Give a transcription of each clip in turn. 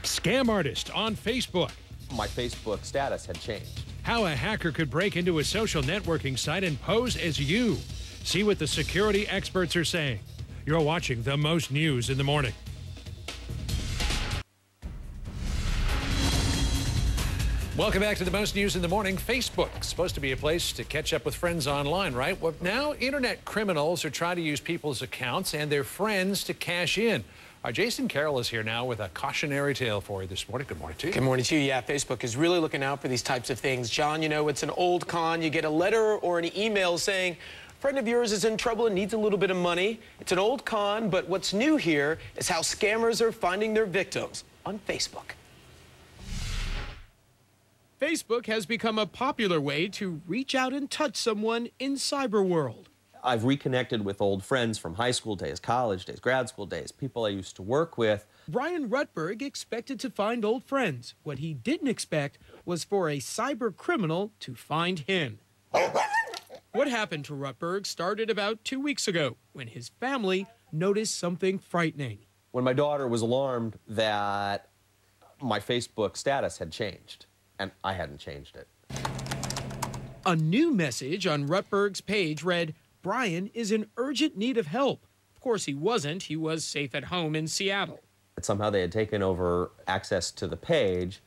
Scam artist on Facebook. My Facebook status had changed. How a hacker could break into a social networking site and pose as you. See what the security experts are saying. You're watching the most news in the morning. Welcome back to the most news in the morning. Facebook, supposed to be a place to catch up with friends online, right? Well, now internet criminals are trying to use people's accounts and their friends to cash in. Our Jason Carroll is here now with a cautionary tale for you this morning. Good morning to you. Good morning to you. Yeah, Facebook is really looking out for these types of things. John, you know, it's an old con. You get a letter or an email saying, a friend of yours is in trouble and needs a little bit of money. It's an old con, but what's new here is how scammers are finding their victims on Facebook. Facebook has become a popular way to reach out and touch someone in cyber world. I've reconnected with old friends from high school days, college days, grad school days, people I used to work with. Brian Rutberg expected to find old friends. What he didn't expect was for a cyber criminal to find him. What happened to Rutberg started about 2 weeks ago when his family noticed something frightening. When my daughter was alarmed that my Facebook status had changed, and I hadn't changed it. A new message on Rutberg's page read, "Brian is in urgent need of help." Of course, he wasn't. He was safe at home in Seattle. Somehow they had taken over access to the page.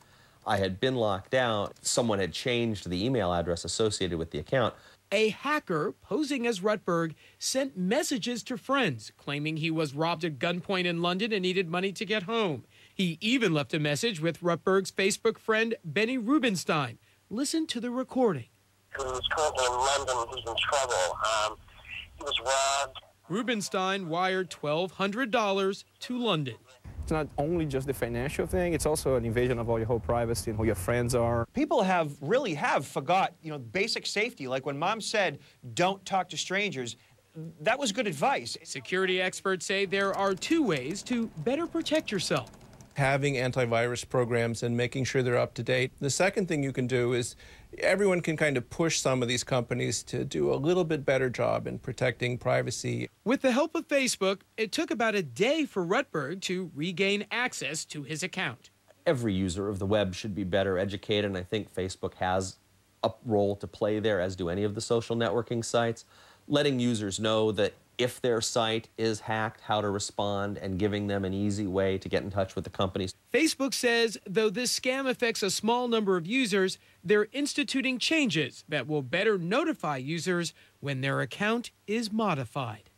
I had been locked out. Someone had changed the email address associated with the account. A hacker posing as Rutberg sent messages to friends claiming he was robbed at gunpoint in London and needed money to get home. He even left a message with Rutberg's Facebook friend Benny Rubenstein. Listen to the recording. Who's currently in London, he's in trouble. He was robbed. Rubenstein wired $1,200 to London. It's not only just the financial thing, it's also an invasion of all your whole privacy and who your friends are. People really have forgot, basic safety. Like when Mom said, don't talk to strangers, that was good advice. Security experts say there are two ways to better protect yourself. Having antivirus programs and making sure they're up to date. The second thing you can do is everyone can kind of push some of these companies to do a little bit better job in protecting privacy. With the help of Facebook, it took about a day for Rutberg to regain access to his account. Every user of the web should be better educated, and I think Facebook has a role to play there, as do any of the social networking sites. Letting users know that if their site is hacked, how to respond, and giving them an easy way to get in touch with the companies. Facebook says, though this scam affects a small number of users, they're instituting changes that will better notify users when their account is modified.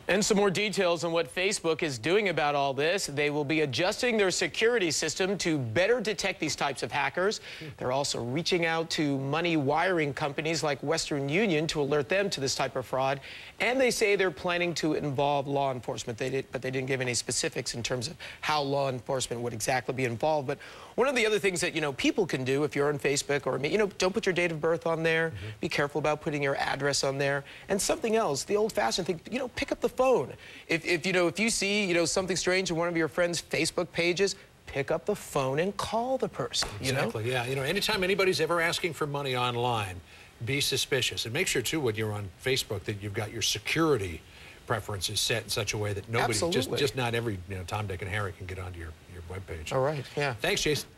And some more details on what Facebook is doing about all this. They will be adjusting their security system to better detect these types of hackers. They're also reaching out to money wiring companies like Western Union to alert them to this type of fraud. And they say they're planning to involve law enforcement. But they didn't give any specifics in terms of how law enforcement would exactly be involved. But one of the other things that, people can do if you're on Facebook or, don't put your date of birth on there. Be careful about putting your address on there. And something else, the old-fashioned thing, pick up the phone. If you see, something strange in one of your friends' Facebook pages, pick up the phone and call the person, Exactly, yeah. Anytime anybody's ever asking for money online, be suspicious. And make sure, too, when you're on Facebook that you've got your security preferences set in such a way that nobody, just not every, Tom, Dick, and Harry can get onto your webpage. All right, yeah. Thanks, Jason.